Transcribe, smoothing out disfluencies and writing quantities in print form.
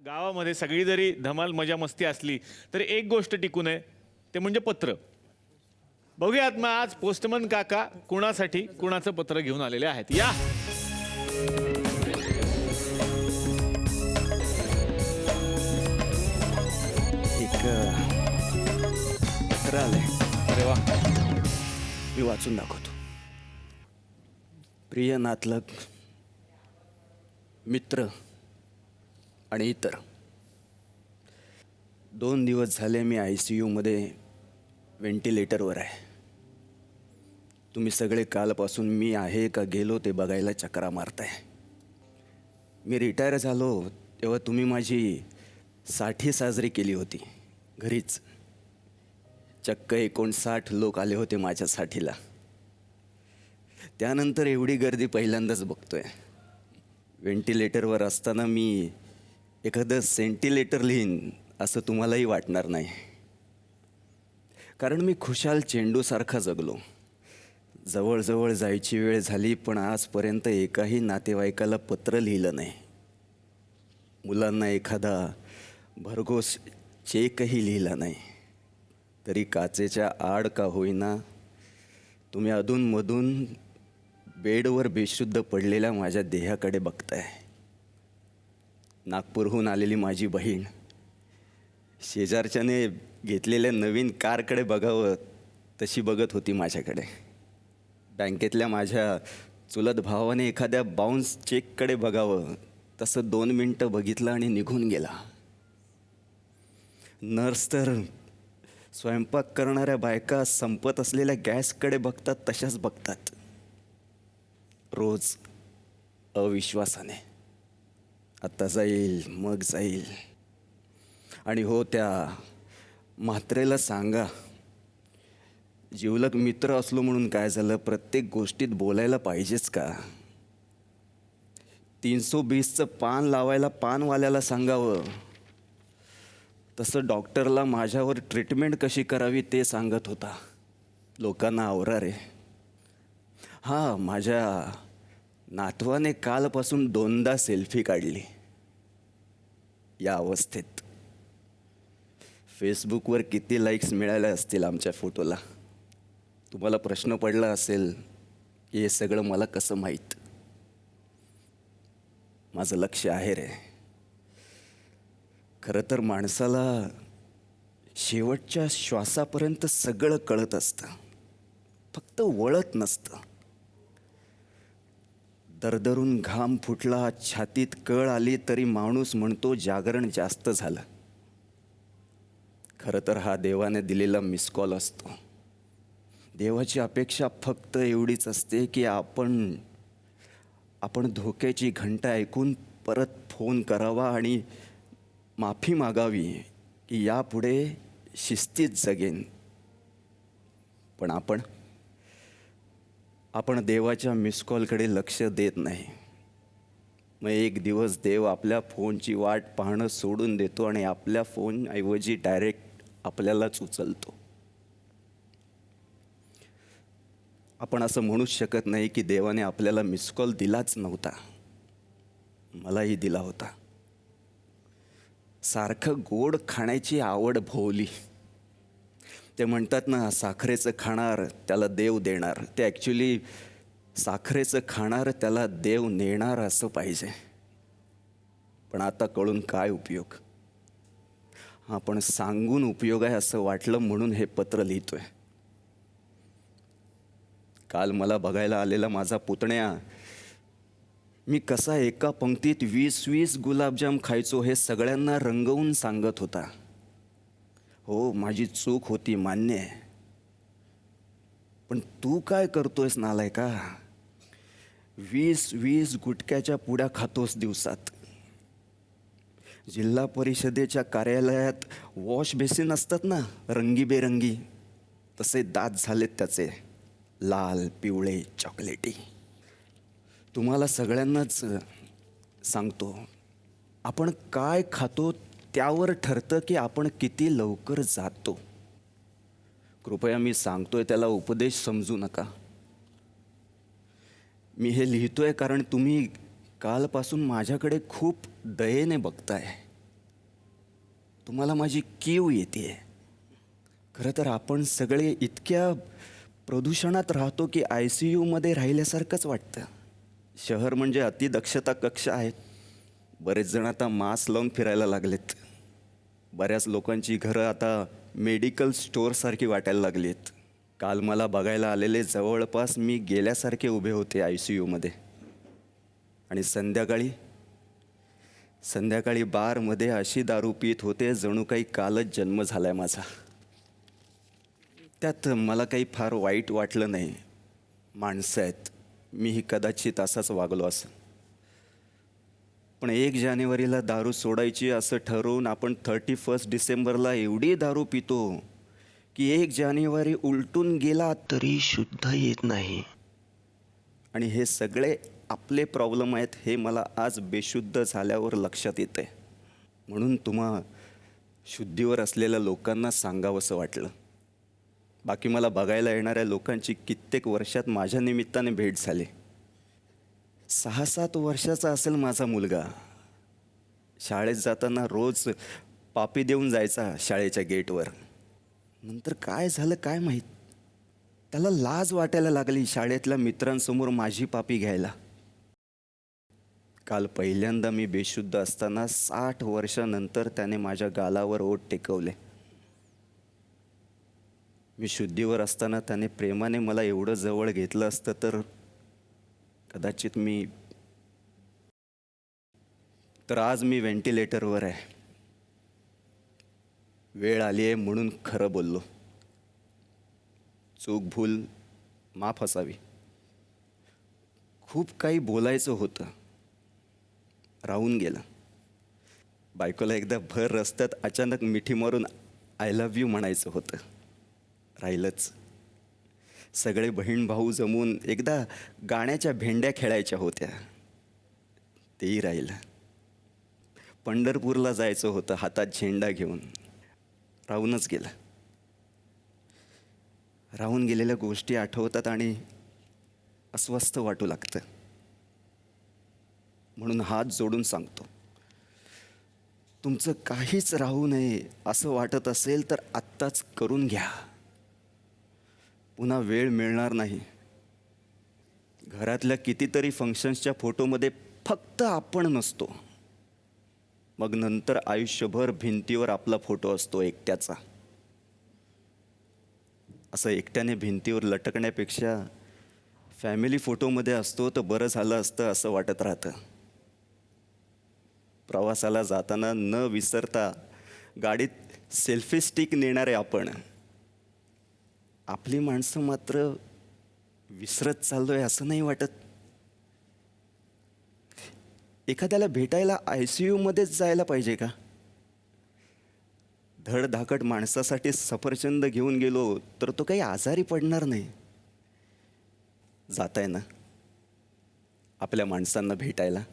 गावामध्ये सगळी जरी धमाल मजा मस्ती असली तरी एक गोष्ट टिकून आहे, ते म्हणजे पत्र. बघूयात मग आज पोस्टमन काका कुणासाठी कुणाचं पत्र घेऊन आलेले आहेत. या एक पत्र आलंय. अरे वा. मी वाचून दाखवतो. प्रिय नातलग, मित्र आणि इतर, 2 दिवस झाले मी ICUमध्ये व्हेंटिलेटरवर आहे. तुम्ही सगळे कालपासून मी आहे का गेलो ते बघायला चक्रा मारताय. मी रिटायर झालो तेव्हा तुम्ही माझी 60 साजरी केली होती घरीच. चक्क 59 लोक आले होते माझ्या 60ला. त्यानंतर एवढी गर्दी पहिल्यांदाच बघतोय. व्हेंटिलेटरवर असताना मी एखादं सेंटिलेटर लिहीन असं तुम्हालाही वाटणार नाही, कारण मी खुशाल चेंडूसारखा जगलो. जवळजवळ जायची वेळ झाली पण आजपर्यंत एकाही नातेवाईकाला पत्र लिहिलं नाही. मुलांना एखादा भरघोस चेकही लिहिला नाही. तरी काचेच्या आड का होईना तुम्ही अधूनमधून बेडवर बेशुद्ध पडलेल्या माझ्या देहाकडे बघताय. नागपूरहून आलेली माझी बहीण शेजारच्याने घेतलेल्या नवीन कारकडे बघावं तशी बघत होती माझ्याकडे. बँकेतल्या माझ्या चुलत भावाने एखाद्या बाउन्स चेककडे बघावं तसं 2 मिनटं बघितलं आणि निघून गेला. नर्स तर स्वयंपाक करणाऱ्या बायका संपत असलेल्या गॅसकडे बघतात तशाच बघतात, रोज अविश्वासाने. आता जाईल मग जाईल. आणि हो, त्या म्हात्रेला सांगा, जिवलग मित्र असलो म्हणून काय झालं, प्रत्येक गोष्टीत बोलायला पाहिजेच का? 320चं पान लावायला पानवाल्याला सांगावं तसं डॉक्टरला माझ्यावर ट्रीटमेंट कशी करावी ते सांगत होता. लोकांना आवरा रे. हां, माझ्या नातवाने कालपासून 2दा सेल्फी काढली या अवस्थेत. फेसबुकवर किती लाईक्स मिळाल्या असतील आमच्या फोटोला? तुम्हाला प्रश्न पडला असेल की हे सगळं मला कसं माहीत? माझं लक्ष आहे रे. खरं तर माणसाला शेवटच्या श्वासापर्यंत सगळं कळत असतं, फक्त वळत नसतं. दरदरून घाम फुटला, छातीत कळ आली तरी माणूस म्हणतो जागरण जास्त झालं. खरं तर हा देवाने दिलेला मिस कॉल असतो. देवाची अपेक्षा फक्त एवढीच असते की आपण धोक्याची घंटा ऐकून परत फोन करावा आणि माफी मागावी की यापुढे शिस्तीत जगेन. पण आपण देवाच्या मिस कॉलकडे लक्ष देत नाही. मग एक दिवस देव आपल्या फोनची वाट पाहणं सोडून देतो आणि आपल्या फोनऐवजी डायरेक्ट आपल्यालाच उचलतो. आपण असं म्हणूच शकत नाही की देवाने आपल्याला मिस कॉल दिलाच नव्हता. मलाही दिला होता. सारखं गोड खाण्याची आवड भोवली. ते म्हणतात ना, साखरेचं खाणार त्याला देव देणार. ते ॲक्च्युली साखरेचं खाणार त्याला देव नेणार असं पाहिजे. पण आता कळून काय उपयोग? आपण सांगून उपयोग आहे असं वाटलं म्हणून हे पत्र लिहितोय. काल मला बघायला आलेला माझा पुतण्या मी कसा एका पंक्तीत 20-20 गुलाबजाम खायचो हे सगळ्यांना रंगवून सांगत होता. हो, माझी चूक होती, मान्य आहे. पण तू काय करतोयस नालायका? 20-20 गुटख्याच्या पुड्या खातोस दिवसात. जिल्हा परिषदेच्या कार्यालयात वॉश बेसिन असतात ना, रंगीबेरंगी, तसे दात झालेत त्याचे, लाल, पिवळे, चॉकलेटी. तुम्हाला सगळ्यांनाच सांगतो, आपण काय खातो त्यावर ठरतं की आपण किती लवकर जातो. कृपया मी सांगतोय त्याला उपदेश समजू नका. मी हे लिहितोय कारण तुम्ही कालपासून माझ्याकडे खूप दयेने बघताय. तुम्हाला माझी कीव येते. खरं तर आपण सगळे इतक्या प्रदूषणात राहतो की ICUमध्ये राहिल्यासारखंच वाटतं. शहर म्हणजे अतिदक्षता कक्ष आहेत. बरेच जण आता मास्क लावून फिरायला लागलेत. बऱ्याच लोकांची घरं आता मेडिकल स्टोअरसारखी वाटायला लागली आहेत. काल मला बघायला आलेले जवळपास मी गेल्यासारखे उभे होते ICUमध्ये. आणि संध्याकाळी बारमध्ये अशी दारू पीत होते जणू काही कालच जन्म झालाय माझा. त्यात मला काही फार वाईट वाटलं नाही. माणसं आहेत, मीही कदाचित असाच वागलो असं. पण 1 जानेवारीला दारू सोडायची असं ठरवून आपण 31 डिसेंबरला एवढी दारू पितो की 1 जानेवारी उलटून गेला तरी शुद्ध येत नाही. आणि हे सगळे आपले प्रॉब्लेम आहेत हे मला आज बेशुद्ध झाल्यावर लक्षात येतं आहे. म्हणून तुम्हा शुद्धीवर असलेल्या लोकांना सांगावंसं वाटलं. बाकी मला बघायला येणाऱ्या लोकांची कित्येक वर्षात माझ्या निमित्ताने भेट झाली. 6-7 वर्षाचा असेल माझा मुलगा. शाळेत जाताना रोज पापी देऊन जायचा शाळेच्या गेटवर. नंतर काय झालं काय माहीत, त्याला लाज वाटायला लागली शाळेतल्या मित्रांसमोर माझी पापी घ्यायला. काल पहिल्यांदा मी बेशुद्ध असताना 60 वर्षानंतर त्याने माझ्या गालावर ओठ टेकवले. मी शुद्धीवर असताना त्याने प्रेमाने मला एवढं जवळ घेतलं असतं तर कदाचित आज मी व्हेंटिलेटरवर आहे. वेळ आली आहे म्हणून खरं बोललो. चूक भूल माफ असावी. खूप काही बोलायचं होतं, राहून गेलं. बायकोला एकदा भर रस्त्यात अचानक मिठी मारून आय लव्ह यू म्हणायचं होतं, राहिलंच. सगळे बहीण भाऊ जमून एकदा गाण्याच्या भेंड्या खेळायच्या होत्या, तेही राहिलं. पंढरपूरला जायचं होतं हातात झेंडा घेऊन, राहूनच गेलं. राहून गेलेल्या गोष्टी आठवतात आणि अस्वस्थ वाटू लागतं. म्हणून हात जोडून सांगतो, तुमचं काहीच राहू नये असं वाटत असेल तर आत्ताच करून घ्या. पुन्हा वेळ मिळणार नाही. घरातल्या कितीतरी फंक्शन्सच्या फोटोमध्ये फक्त आपण नसतो. मग नंतर आयुष्यभर भिंतीवर आपला फोटो असतो एकट्याचा. असं एकट्याने भिंतीवर लटकण्यापेक्षा फॅमिली फोटोमध्ये असतो तर बरं झालं असतं असं वाटत राहतं. प्रवासाला जाताना न विसरता गाडीत सेल्फी स्टिक नेणारे आपण, आपली माणसं मात्र विसरत चाललोय असं नाही वाटत? एखाद्याला भेटायला ICUमध्येच जायला पाहिजे का? धडधाकट माणसासाठी सफरचंद घेऊन गेलो तर तो काही आजारी पडणार नाही. जाताय ना आपल्या माणसांना भेटायला?